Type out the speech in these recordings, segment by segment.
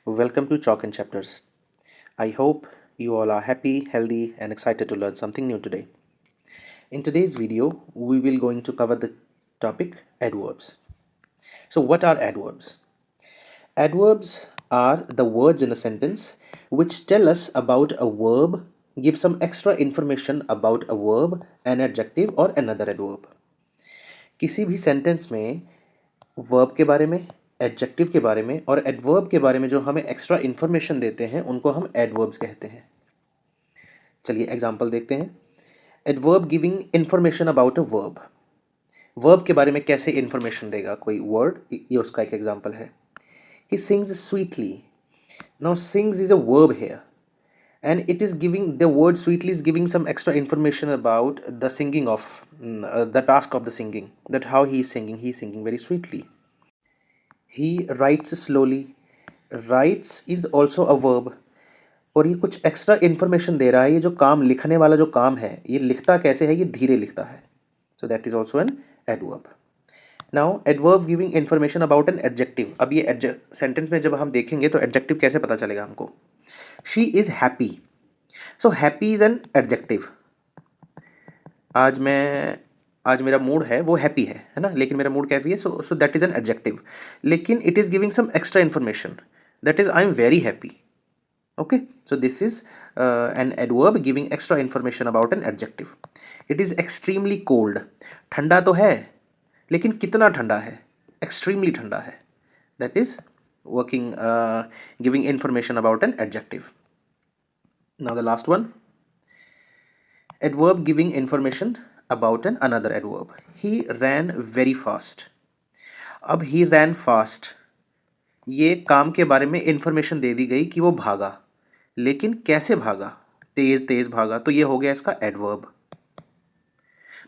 Welcome to Chalk and Chapters. I hope you all are happy, healthy, and excited to learn something new today. In today's video, we will going to cover the topic adverbs. So what are adverbs? Adverbs are the words in a sentence which tell us about a verb, give some extra information about a verb, an adjective or another adverb. किसी भी sentence में verb के बारे में, adjective के बारे में और एडवर्ब के बारे में जो हमें एक्स्ट्रा इन्फॉर्मेशन देते हैं उनको हम एडवर्ब्स कहते हैं। चलिए एग्जांपल देखते हैं। Adverb giving information about a verb. Verb के बारे में कैसे इन्फॉर्मेशन देगा कोई वर्ड, ये उसका एक एग्जांपल है। He sings sweetly. Now sings is a verb here and it is giving the word sweetly is giving some extra information about the singing of the task of the singing, that how he is singing very sweetly. He writes slowly. Writes is also a verb और ये कुछ extra information दे रहा है। ये जो काम, लिखने वाला जो काम है, ये लिखता कैसे है, ये धीरे लिखता है। So that is also an adverb. Now adverb giving information about an adjective. अब ये सेंटेंस में जब हम देखेंगे तो एडजेक्टिव कैसे पता चलेगा हमको। She is happy. So happy is an adjective. आज मेरा मूड है वो हैप्पी है ना, लेकिन मेरा मूड कैफी है, so that is an adjective. लेकिन it is giving some extra information, that is I am very happy. Okay, so this is an adverb giving extra information about an adjective. It is extremely cold. ठंडा तो है लेकिन कितना ठंडा है, extremely ठंडा है। That is working giving information about an adjective. Now the last one, adverb giving information about another adverb. He ran very fast. अब he ran fast, ये काम के बारे में इंफॉर्मेशन दे दी गई कि वो भागा, लेकिन कैसे भागा, तेज तेज भागा, तो ये हो गया इसका एडवर्ब।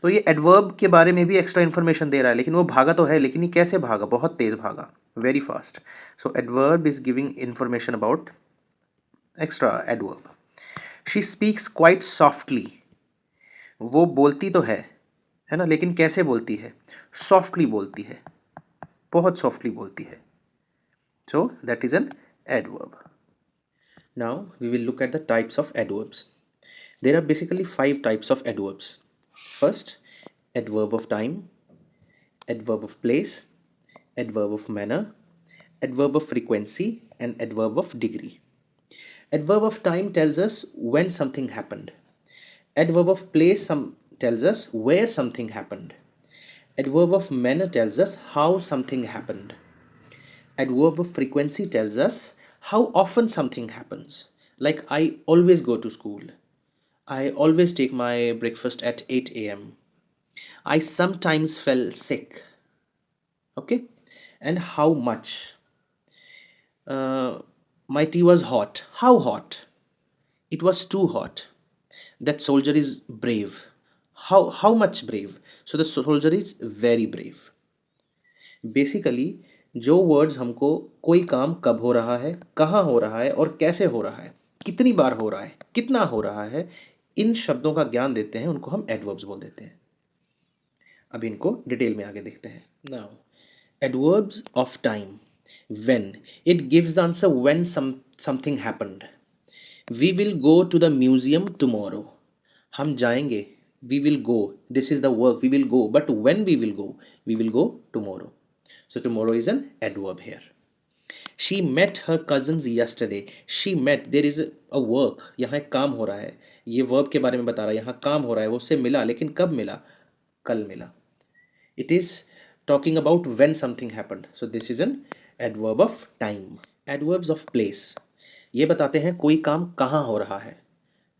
तो ये एडवर्ब के बारे में भी एक्स्ट्रा इन्फॉर्मेशन दे रहा है, लेकिन वो भागा तो है, लेकिन ये कैसे भागा, बहुत तेज भागा, very fast. So adverb is giving information about extra adverb. She speaks quite softly. वो बोलती तो है ना, लेकिन कैसे बोलती है, सॉफ्टली बोलती है, बहुत सॉफ्टली बोलती है। So that is an adverb. Now we will look at the types of adverbs. There are basically 5 types of adverbs. First, adverb of time, adverb of place, adverb of manner, adverb of frequency, and adverb of degree. Adverb of time tells us when something happened. Adverb of place tells us where something happened. Adverb of manner tells us how something happened. Adverb of frequency tells us how often something happens. Like I always go to school. I always take my breakfast at 8 a.m. I sometimes fell sick. Okay? And how much? My tea was hot. How hot? It was too hot. That soldier is brave. How much brave? So the soldier is very brave. Basically जो words हमको कोई काम कब हो रहा है, कहाँ हो रहा है और कैसे हो रहा है, कितनी बार हो रहा है, कितना हो रहा है, इन शब्दों का ज्ञान देते हैं, उनको हम एडवर्ब्स बोल देते हैं। अब इनको डिटेल में आगे देखते हैं। Now adverbs of time, when, it gives the answer when something happened. We will go to the museum tomorrow. हम जाएंगे, we will go, this is the work, we will go, but when we will go tomorrow. So tomorrow is an adverb here. She met her cousins yesterday. She met, there is a work, यहाँ एक काम हो रहा है, ये verb के बारे में बता रहा है, यहाँ काम हो रहा है, वो उससे मिला, लेकिन कब मिला, कल मिला। It is talking about when something happened. So this is an adverb of time. Adverbs of place, ये बताते हैं कोई काम कहाँ हो रहा है।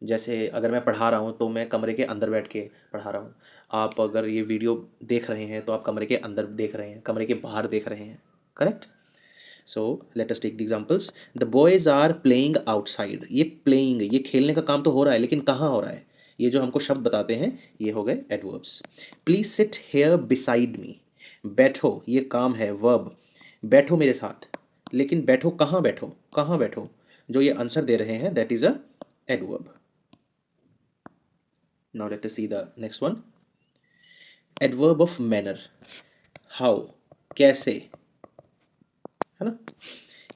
जैसे अगर मैं पढ़ा रहा हूँ तो मैं कमरे के अंदर बैठ के पढ़ा रहा हूँ। आप अगर ये वीडियो देख रहे हैं तो आप कमरे के अंदर देख रहे हैं, कमरे के बाहर देख रहे हैं, correct. So let us take the examples. The boys are playing outside. ये प्लेइंग, ये खेलने का काम तो हो रहा है, लेकिन कहाँ हो रहा है, ये जो हमको शब्द बताते हैं ये हो गए adverbs. Please sit hair beside me. बैठो, ये काम है, वर्ब, बैठो मेरे साथ, लेकिन बैठो कहाँ, बैठो कहाँ, बैठो, जो ये आंसर दे रहे हैं that is a adverb. Now let us see the next one. Adverb of manner. How, कैसे, है ना।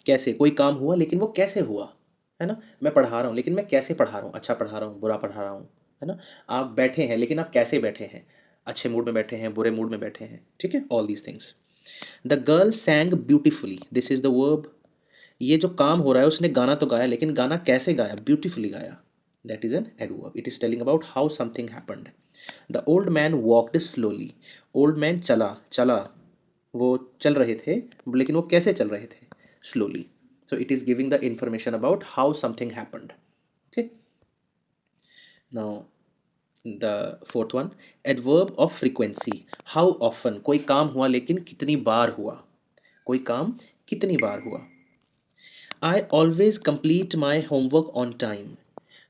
कैसे, कोई काम हुआ लेकिन वो कैसे हुआ, है ना। मैं पढ़ा रहा हूँ लेकिन मैं कैसे पढ़ा रहा हूँ, अच्छा पढ़ा रहा हूँ, बुरा पढ़ा रहा हूँ, है ना। आप बैठे हैं लेकिन आप कैसे बैठे हैं, अच्छे मूड में बैठे हैं, बुरे मूड में बैठे हैं, ठीक है, all these things. The girl सैंग beautifully, this is the verb. ये जो काम हो रहा है उसने गाना तो गाया लेकिन गाना कैसे गाया, ब्यूटिफुली गाया, that is an adverb, it is telling about how something happened. The old man walked slowly, old man चला चला, वो चल रहे थे लेकिन वो कैसे चल रहे थे, slowly. So it is giving the information about how something happened. Okay. Now the fourth one, adverb of frequency. How often, कोई काम हुआ लेकिन कितनी बार हुआ, कोई काम कितनी बार हुआ। I always complete my homework on time.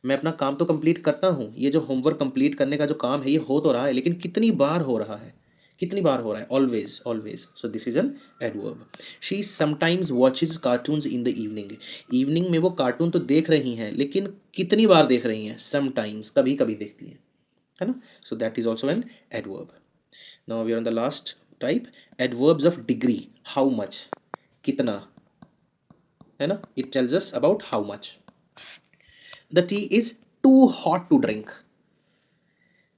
मैं अपना काम तो कंप्लीट करता हूँ, ये जो होमवर्क कंप्लीट करने का जो काम है ये हो तो रहा है लेकिन कितनी बार हो रहा है, कितनी बार हो रहा है, always always, so this is an adverb. She sometimes watches cartoons in the evening, evening में वो कार्टून तो देख रही हैं लेकिन कितनी बार देख रही हैं, समटाइम्स, कभी कभी देखती हैं, है ना। So that is also an adverb. Now we are on the last type, adverbs of degree. How much, कितना, है ना, it tells us about how much. The tea is too hot to drink,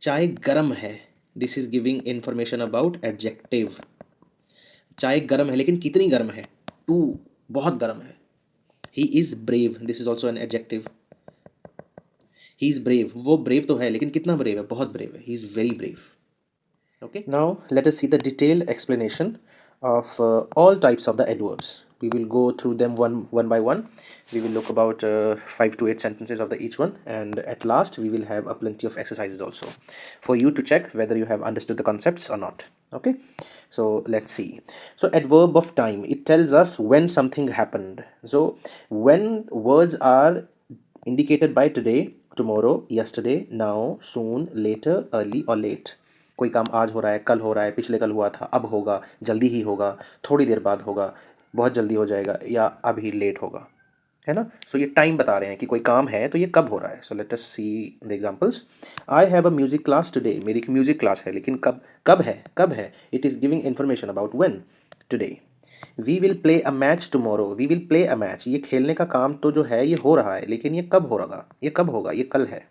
चाय गर्म है, this is giving information about adjective. चाय गर्म है लेकिन कितनी गर्म है, टू, बहुत गर्म है। He is brave, this is also an adjective, he is brave, वो ब्रेव तो है लेकिन कितना ब्रेव है, बहुत ब्रेव है, he is very brave. Okay, now let us see the detailed explanation of all types of the adverbs. We will go through them one by one. We will look about 5 to 8 sentences of the each one, and at last we will have a plenty of exercises also for you to check whether you have understood the concepts or not. Okay, so let's see. So adverb of time, it tells us when something happened. So when words are indicated by today, tomorrow, yesterday, now, soon, later, early or late, कोई काम आज हो रहा है, कल हो रहा है, पिछले कल हुआ था, अब होगा, जल्दी ही होगा, थोड़ी देर बाद होगा, बहुत जल्दी हो जाएगा, या अभी लेट होगा, है ना। सो ये टाइम बता रहे हैं कि कोई काम है तो ये कब हो रहा है। सो let us see the examples. I have a music class today, मेरी एक म्यूजिक क्लास है लेकिन कब, कब है, कब है, it is giving information about when, today. We will play a match tomorrow, we will play a match, ये खेलने का काम तो जो है ये हो रहा है लेकिन ये कब हो रहा, ये कब होगा, ये कल है।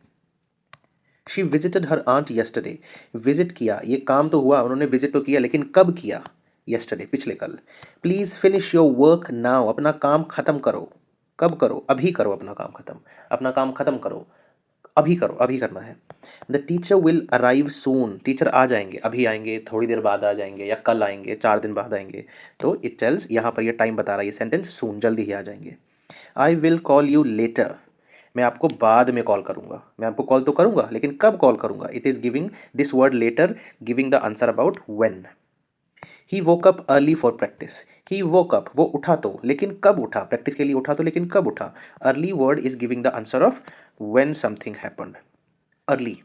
She visited her aunt yesterday, visit किया, ये काम तो हुआ, उन्होंने विजिट तो किया लेकिन कब किया, yesterday, पिछले कल। Please finish your work now, अपना काम ख़त्म करो, कब करो, अभी करो अपना काम ख़त्म, अपना काम ख़त्म करो, अभी करो, अभी करना है। The teacher will arrive soon, teacher आ जाएंगे, अभी आएंगे, थोड़ी देर बाद आ जाएंगे, या कल आएंगे, 4 दिन बाद आएंगे। तो इट टेल्स, यहाँ पर ये टाइम बता रहा है ये सेंटेंस, सून, जल्दी ही आ जाएंगे। I will call you later, मैं आपको बाद में कॉल करूंगा, मैं आपको कॉल तो करूंगा लेकिन कब कॉल करूंगा, it is giving this word later, giving the answer about when. He woke up early for practice, he woke up, वो उठा तो लेकिन कब उठा, प्रैक्टिस के लिए उठा तो लेकिन कब उठा। Early word is giving the answer of when something happened, early.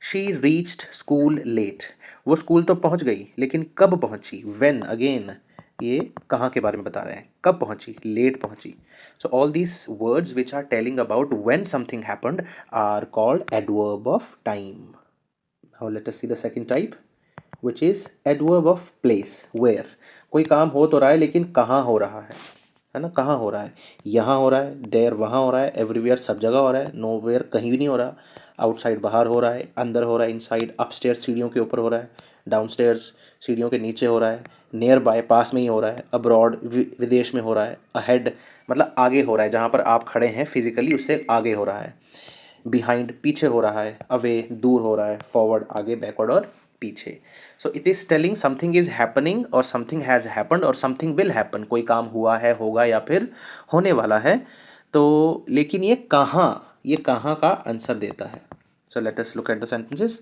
She reached school late, वो स्कूल तो पहुंच गई लेकिन कब पहुंची, व्हेन, अगेन ये कहाँ के बारे में बता रहे हैं, कब पहुंची, लेट पहुंची। So all these words which are telling about when something happened are called adverb of time. Now let us see the second type which is adverb of place, where, कोई काम हो तो रहा है लेकिन कहाँ हो रहा है ना, कहाँ हो रहा है, यहाँ हो रहा है, देयर वहाँ हो रहा है, एवरीवेयर सब जगह हो रहा है, नोवेयर कहीं भी नहीं हो रहा, आउटसाइड बाहर हो रहा है, अंदर हो रहा है, इनसाइड अपस्टेयर्स सीढ़ियों के ऊपर हो रहा है, डाउनस्टेयर्स सीढ़ियों के नीचे हो रहा है, नियर बाय पास में ही हो रहा है, अब्रॉड विदेश में हो रहा है, अहेड मतलब आगे हो रहा है, जहाँ पर आप खड़े हैं फिजिकली उससे आगे हो रहा है, बिहाइंड पीछे हो रहा है, अवे दूर हो रहा है, फॉरवर्ड आगे, बैकवर्ड और पीछे। So it is telling something is happening और समथिंग हैज़ हैपन्ड और समथिंग विल हैपन, कोई काम हुआ है, होगा या फिर होने वाला है। तो लेकिन ये कहाँ, ये कहाँ का आंसर देता है। सो let us look at the sentences.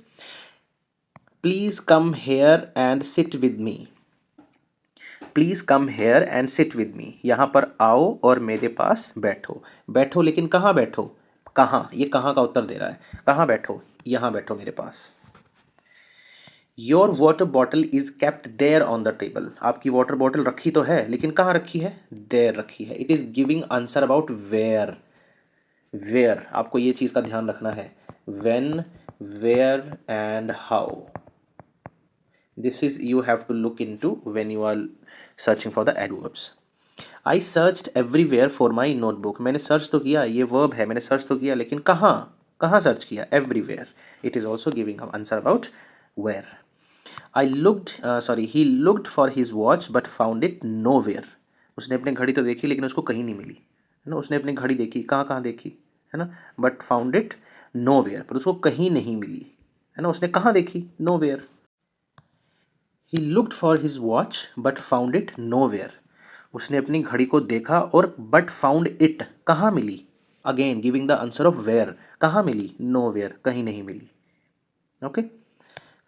Please come here and sit with me, please come here and sit with me, यहाँ पर आओ और मेरे पास बैठो, बैठो लेकिन कहाँ बैठो, कहाँ, ये कहाँ का उत्तर दे रहा है, कहाँ बैठो, यहाँ बैठो मेरे पास। Your water bottle is kept there on the table, आपकी वाटर बॉटल रखी तो है लेकिन कहाँ रखी है, देयर रखी है, it is giving answer about where, where आपको ये चीज़ का ध्यान रखना है, when, where and how, this is you have to look into when you are searching for the adverbs. I searched everywhere for my notebook. मैंने search तो किया, ये वर्ब है, मैंने सर्च तो किया, लेकिन कहाँ कहाँ सर्च किया? Everywhere. It is also giving answer about where. I looked sorry he looked for his watch but found it nowhere. उसने अपनी घड़ी तो देखी लेकिन उसको कहीं नहीं मिली, है ना। उसने अपनी घड़ी देखी, कहाँ कहाँ देखी, है ना, but found it nowhere, पर उसको कहीं नहीं मिली, है ना। उसने कहाँ देखी? Nowhere. He looked for his watch but found it nowhere. उसने अपनी घड़ी को देखा और बट फाउंड इट, कहाँ मिली? Again giving the answer of where. कहाँ मिली? नो वेयर, कहीं नहीं मिली। Okay.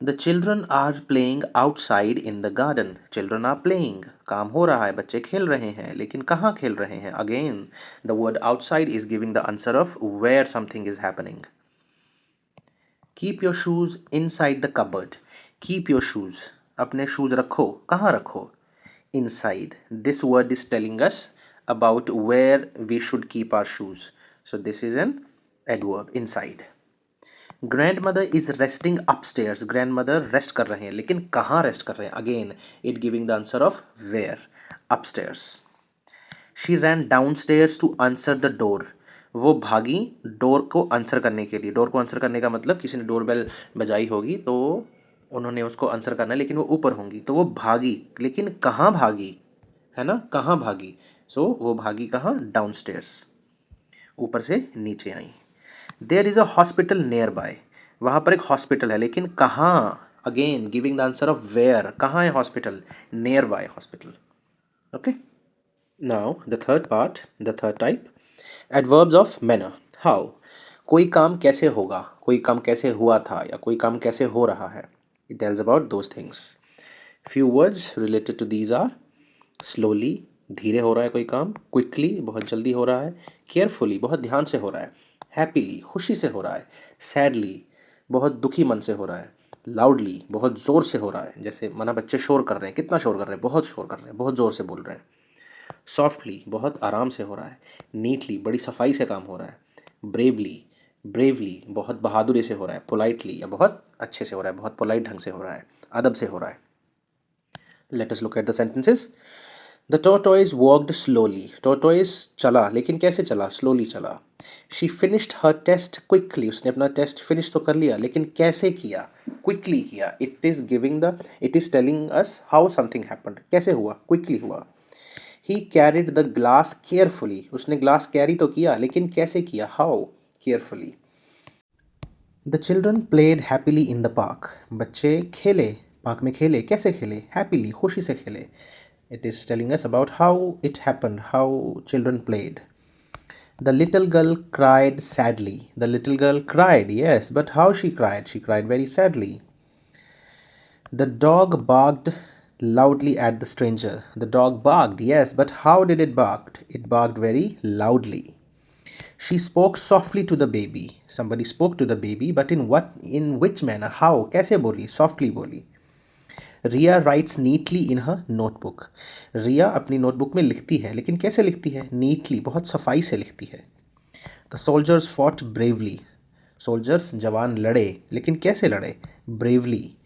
The children are playing outside in the garden. Children are playing, काम हो रहा है, बच्चे खेल रहे हैं, लेकिन कहाँ खेल रहे हैं? Again the word outside is giving the answer of where something is happening. Keep your shoes inside the cupboard. Keep your shoes, अपने शूज रखो, कहाँ रखो? Inside. This word is telling us about where we should keep our shoes. So this is an adverb, inside. Grandmother is resting upstairs. Grandmother rest कर रहे हैं, लेकिन कहाँ rest कर रहे हैं? Again, it giving the answer of where. Upstairs. She ran downstairs to answer the door. वो भागी डोर को आंसर करने के लिए। डोर को आंसर करने का मतलब किसी ने डोर बेल बजाई होगी तो उन्होंने उसको आंसर करना है, लेकिन वो ऊपर होंगी तो वो भागी, लेकिन कहाँ भागी, है ना, कहाँ भागी? सो वो भागी कहाँ? डाउनस्टेयर्स, ऊपर से नीचे आई। There is a hospital nearby. वहाँ पर एक हॉस्पिटल है, लेकिन कहाँ? Again giving the answer of where. कहाँ है hospital? Nearby hospital. Okay. Now the third part, the third type, adverbs of manner. How, कोई काम कैसे होगा, कोई काम कैसे हुआ था, या कोई काम कैसे हो रहा है। It tells about those things. Few words related to these are slowly, धीरे हो रहा है कोई काम, क्विकली, बहुत जल्दी हो रहा है, केयरफुली, बहुत ध्यान से हो रहा है, हैप्पीली, खुशी से हो रहा है, सैडली, बहुत दुखी मन से हो रहा है, लाउडली, बहुत ज़ोर से हो रहा है, जैसे माना बच्चे शोर कर रहे हैं, कितना शोर कर रहे हैं? बहुत शोर कर रहे हैं, बहुत ज़ोर से बोल रहे हैं। सॉफ्टली, बहुत आराम से हो रहा है। नीटली, बड़ी सफाई से काम हो रहा है। ब्रेवली, ब्रेवली, बहुत बहादुरी से हो रहा है। पोलाइटली, या बहुत अच्छे से हो रहा है, बहुत पोलाइट ढंग से हो रहा है, अदब से हो रहा है। Let us look at the sentences. The tortoise walked slowly. Tortoise चला, लेकिन कैसे चला? स्लोली चला। She finished her test quickly. उसने अपना टेस्ट फिनिश तो कर लिया, लेकिन कैसे किया? क्विकली किया। It is telling us how something happened. कैसे हुआ? क्विकली हुआ। ही कैरिड द ग्लास केयरफुली। उसने ग्लास कैरी तो किया, लेकिन कैसे किया? How? Carefully. The children played happily in the park. बच्चे खेले, पार्क में खेले, कैसे खेले? हैप्पीली, खुशी से खेले। It is telling us about how it happened, how children played. The little girl cried sadly. The little girl cried, yes, but how she cried? She cried very sadly. The dog barked loudly at the stranger. The dog barked, yes, but how did it bark? It barked very loudly. She spoke softly to the baby. Somebody spoke to the baby, but in which manner? How? कैसे बोली? Softly बोली. रिया rights neatly इन her notebook. रिया अपनी notebook में लिखती है, लेकिन कैसे लिखती है? नीटली, बहुत सफाई से लिखती है। The soldiers fought bravely. Soldiers, जवान, लड़े, लेकिन कैसे लड़े? Bravely.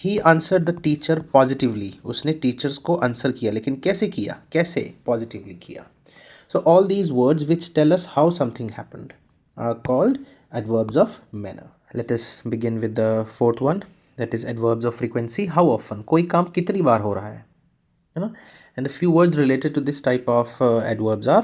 He answer the teacher positively. उसने टीचर्स को आंसर किया, लेकिन कैसे किया? कैसे? पॉजिटिवली किया। So all these words which tell us how something happened are called adverbs of manner. Let us begin with the fourth one, that is adverbs of frequency. How often, कोई काम कितनी बार हो रहा है ना. And the few words related to this type of adverbs are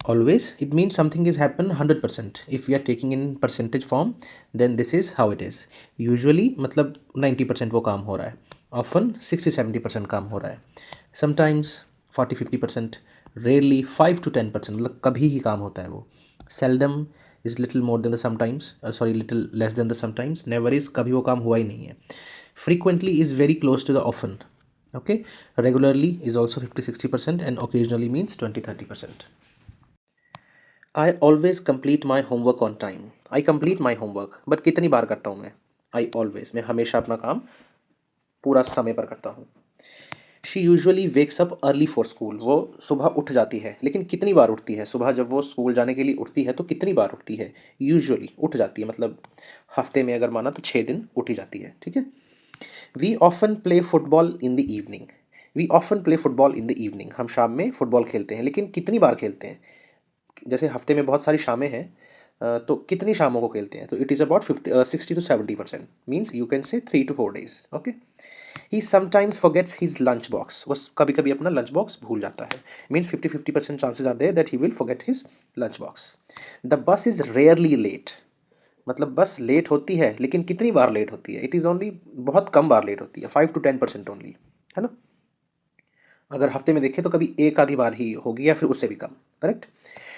always. It means something is happened 100%. If we are taking in percentage form, then this is how it is. Usually मतलब 90% वो काम हो रहा है. Often 60-70% काम हो रहा है. Sometimes 40-50%. Rarely 5 to 10%, मतलब कभी ही काम होता है वो. Seldom is little more than the sometimes, little less than the sometimes. Never is, कभी वो काम हुआ ही नहीं है. Frequently is very close to the often. Okay. Regularly is also 50-60%, and occasionally means 20-30%. I always complete my homework on time. I complete my homework, but कितनी बार करता हूँ मैं? I always, मैं हमेशा अपना काम पूरा समय पर करता हूँ. She usually wakes up early for school. वो सुबह उठ जाती है, लेकिन कितनी बार उठती है? सुबह जब वो स्कूल जाने के लिए उठती है तो कितनी बार उठती है? यूजुअली उठ जाती है, मतलब हफ्ते में अगर माना तो 6 दिन उठी जाती है. ठीक है. We often play football in the evening. We often play football in the evening, हम शाम में फुटबॉल खेलते हैं, लेकिन कितनी बार खेलते हैं? जैसे हफ्ते में बहुत सारी शामें हैं, तो कितनी शामों को खेलते हैं? तो it is about 60 to 70%, means you can say 3 to 4 days। Okay. He sometimes forgets his lunch box, वो कभी कभी अपना लंच बॉक्स भूल जाता है, means 50-50% chances are there that he will forget his lunch box. The bus is rarely late, मतलब bus late होती है, लेकिन कितनी बार लेट होती है? इट इज़ ओनली, बहुत कम बार लेट होती है, 5 to 10% ओनली, है ना। अगर हफ्ते में देखें तो कभी एक आधी बार ही होगी या फिर उससे भी कम। Correct.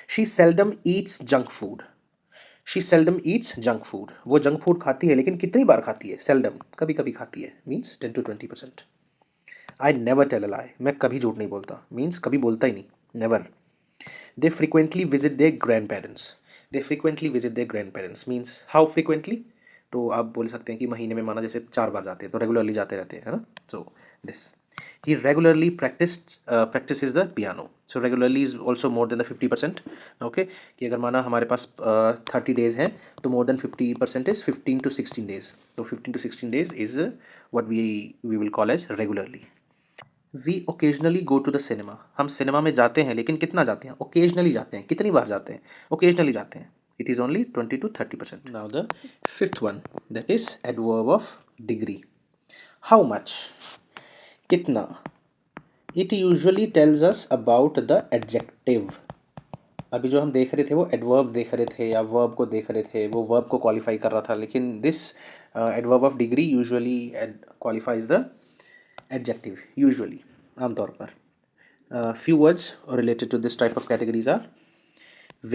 She seldom eats junk food, she seldom eats junk food, वो जंक फूड खाती है, लेकिन कितनी बार खाती है? सेल्डम, कभी कभी खाती है, means 10 to 20%। I never tell a lie, मैं कभी झूठ नहीं बोलता, मीन्स कभी बोलता ही नहीं, never. They frequently visit their grandparents, they frequently visit their grandparents means how frequently? तो आप बोल सकते हैं कि महीने में माना जैसे 4 बार जाते हैं, तो रेगुलरली जाते रहते हैं, है ना। So this, he regularly practices the piano, so regularly is also more than the 50%। okay, कि अगर माना हमारे पास 30 days हैं, तो more than 50% is 15 to 16 days, तो 15 to 16 days is what we will call as regularly। We occasionally go to the cinema, हम cinema में जाते हैं, लेकिन कितना जाते हैं? ओकेजनली जाते हैं, कितनी बार जाते हैं? ओकेजनली जाते हैं, it is only 20 to 30%। Now the fifth one, that is adverb of degree. How much, कितना। It usually tells us about the adjective. अभी जो हम देख रहे थे वो एडवर्ब देख रहे थे या वर्ब को देख रहे थे, वो वर्ब को क्वालिफाई कर रहा था, लेकिन this adverb of degree usually qualifies the adjective, usually, आमतौर पर। Few words related to this type of categories are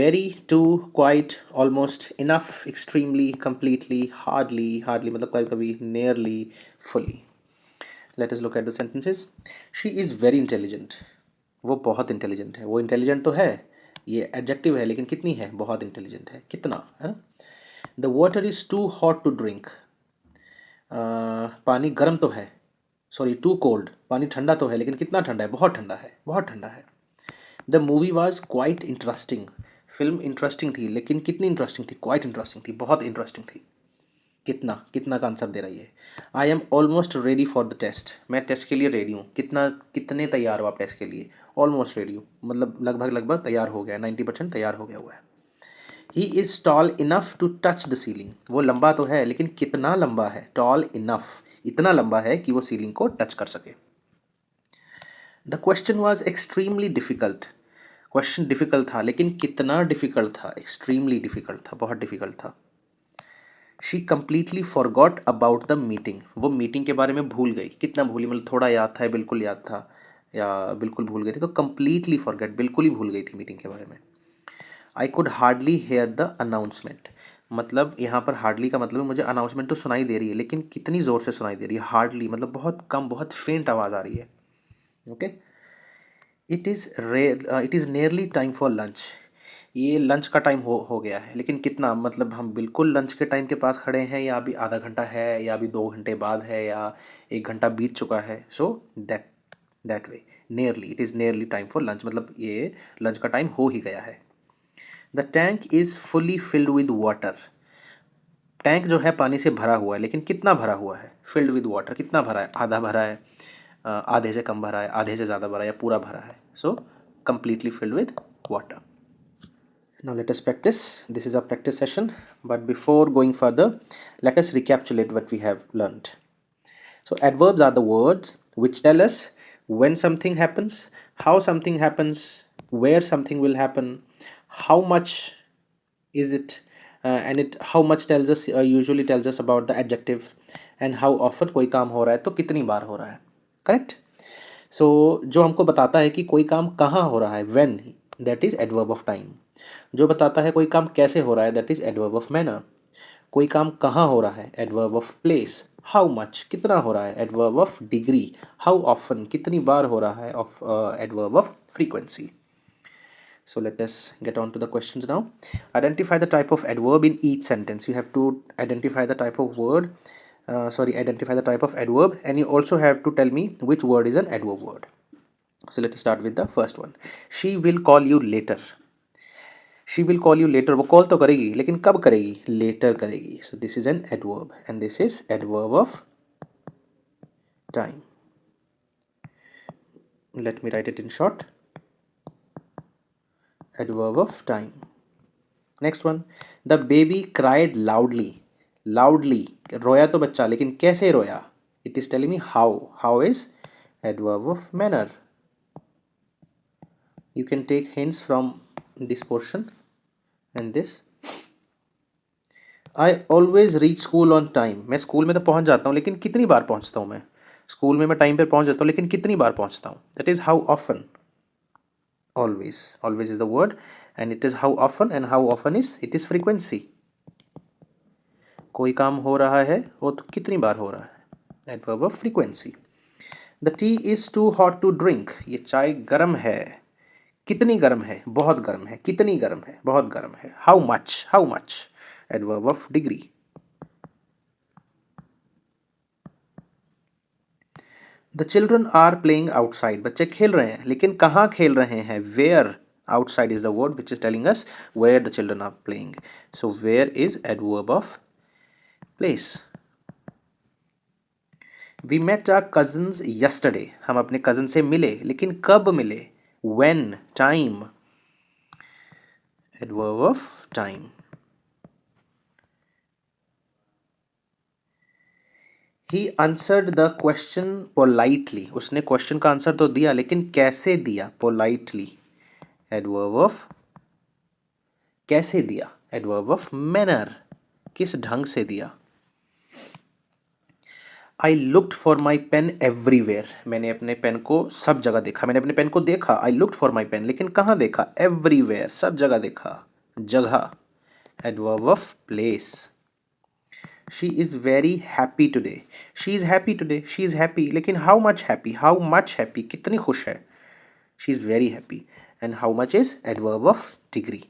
very, too, quite, almost, enough, extremely, completely, hardly, hardly मतलब कभी कभी, nearly, fully। Let us look at the sentences। She is very intelligent, वो बहुत intelligent है, वो intelligent तो है, ये एडजेक्टिव है, लेकिन कितनी है? बहुत इंटेलिजेंट है, कितना, है ना। The water is too hot to drink, पानी गर्म तो है, सॉरी टू कोल्ड, पानी ठंडा तो है, लेकिन कितना ठंडा है? बहुत ठंडा है, बहुत ठंडा है। The movie was quite interesting, film interesting थी, लेकिन कितनी इंटरेस्टिंग थी? क्वाइट इंटरेस्टिंग थी, बहुत इंटरेस्टिंग थी। कितना, कितना का आंसर दे रही है। I am almost ready for the test, मैं टेस्ट के लिए रेडी हूँ, कितना, कितने तैयार हो आप टेस्ट के लिए? ऑलमोस्ट रेडी हूँ, मतलब लगभग लगभग तैयार हो गया, 90% तैयार हो गया हुआ है। He is tall enough to touch the ceiling, वो लंबा तो है, लेकिन कितना लंबा है? टॉल इनफ, इतना लंबा है कि वो सीलिंग को टच कर सके। The question was extremely difficult, question difficult था, लेकिन कितना डिफ़िकल्ट था? एक्सट्रीमली डिफ़िकल्ट था, बहुत डिफ़िकल्ट था। She completely forgot about the meeting, वो मीटिंग के बारे में भूल गई, कितना भूली? मतलब थोड़ा याद था, बिल्कुल याद था, या बिल्कुल भूल गई थी, तो कम्प्लीटली फॉरगेट, बिल्कुल ही भूल गई थी मीटिंग के बारे में। I could hardly hear the announcement, मतलब यहाँ पर हार्डली का मतलब है मुझे अनाउंसमेंट तो सुनाई दे रही है, लेकिन कितनी ज़ोर से सुनाई दे रही है? हार्डली मतलब बहुत कम, बहुत फेंट आवाज़ आ रही है। Okay. It is nearly time for lunch, ये लंच का टाइम हो गया है, लेकिन कितना, मतलब हम बिल्कुल लंच के टाइम के पास खड़े हैं, या अभी आधा घंटा है, या अभी 2 घंटे बाद है, या 1 घंटा बीत चुका है। So that that way, nearly, it is nearly time for lunch, मतलब ये लंच का टाइम हो ही गया है। The tank is fully filled with water, tank जो है पानी से भरा हुआ है, लेकिन कितना भरा हुआ है? फिल्ड विद वाटर, कितना भरा है? आधा भरा है, आधे से कम भरा है, आधे से ज़्यादा भरा है, या पूरा भरा है? सो completely filled with water। Now let us practice, this is our practice session, but before going further, let us recapitulate what we have learned। So adverbs are the words which tell us when something happens, how something happens, where something will happen, how much is it, and it how much tells us, usually tells us about the adjective, and how often कोई काम हो रहा है तो कितनी बार हो रहा है। करेक्ट। सो जो हमको बताता है कि कोई काम कहाँ हो रहा है, when, that is adverb of time. जो बताता है कोई काम कैसे हो रहा है, that is adverb of manner. कोई काम कहाँ हो रहा है, adverb of place. How much, कितना हो रहा है, adverb of degree. How often, कितनी बार हो रहा है, of adverb of frequency. So let us get on to the questions now. Identify the type of adverb in each sentence. You have to identify the type of word, identify the type of adverb, and you also have to tell me which word is an adverb word. So let us start with the first one. She will call you later. She will call you later. वो call तो करेगी, लेकिन कब करेगी? Later करेगी. So this is an adverb, and this is adverb of time. Let me write it in short. Adverb of time. Next one. The baby cried loudly. Loudly. रोया तो बच्चा, लेकिन कैसे रोया? It is telling me how. How is adverb of manner. You can take hints from this portion and this. I always reach school on time. मैं school में तो पहुंच जाता हूँ, लेकिन कितनी बार पहुंचता हूँ मैं? स्कूल में मैं टाइम पर पहुंच जाता हूँ, लेकिन कितनी बार पहुंचता हूँ? That is how often. Always. Always is the word and it is how often, and how often is, it is frequency. कोई काम हो रहा है वो तो कितनी बार हो रहा है? Adverb of frequency. The tea is too hot to drink. ये चाय गर्म है. कितनी गर्म है? बहुत गर्म है. कितनी गर्म है? बहुत गर्म है. How much. How much. Adverb of degree. The children are playing outside. बच्चे खेल रहे हैं, लेकिन कहाँ खेल रहे हैं? Where. Outside is the word which is telling us where the children are playing. So where is adverb of place. We met our cousins yesterday. हम अपने कजन से मिले, लेकिन कब मिले? When. Time. Adverb of time. He answered the question politely. उसने question का answer तो दिया, लेकिन कैसे दिया? पोलाइटली. एडवर्ब ऑफ कैसे दिया. Adverb of manner. किस ढंग से दिया. I looked for my pen everywhere. मैंने अपने पेन को सब जगह देखा. मैंने अपने पेन को देखा. I looked for my pen, लेकिन कहाँ देखा? एवरीवेयर. सब जगह देखा. जगह. Adverb of place. She is very happy today. She is happy today. She is happy, लेकिन how much happy. How much happy. कितनी खुश है? She is very happy. And how much is adverb of degree.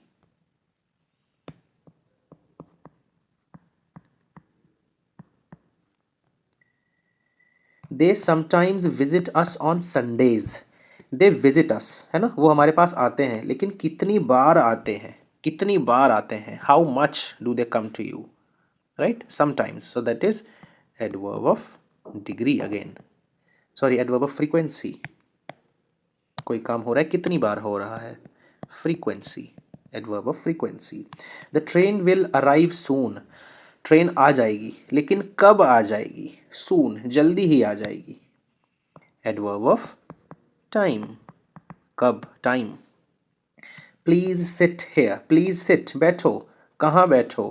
They sometimes visit us on Sundays. They visit us, है ना, वो हमारे पास आते हैं, लेकिन कितनी बार आते हैं? कितनी बार आते हैं? How much do they come to you. Right. Sometimes. So that is adverb of degree again. Sorry, adverb of frequency. कोई काम हो रहा है, कितनी बार हो रहा है? Frequency. Adverb of frequency. The train will arrive soon. Train आ जाएगी, लेकिन कब आ जाएगी? सून. जल्दी ही आ जाएगी. Adverb of time. कब. Time. Please sit here. Please sit. बैठो. कहाँ बैठो?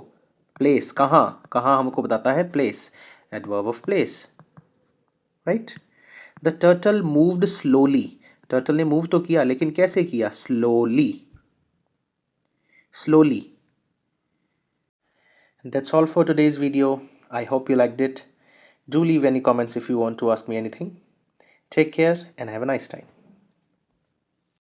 प्लेस. कहाँ. कहाँ हमको बताता है? Place. Adverb of place. Right. The turtle moved slowly. Turtle ने मूव तो किया, लेकिन कैसे किया? Slowly. Slowly. That's all for today's video. I hope you liked it. Do leave any comments if you want to ask me anything. Take care and have a nice time.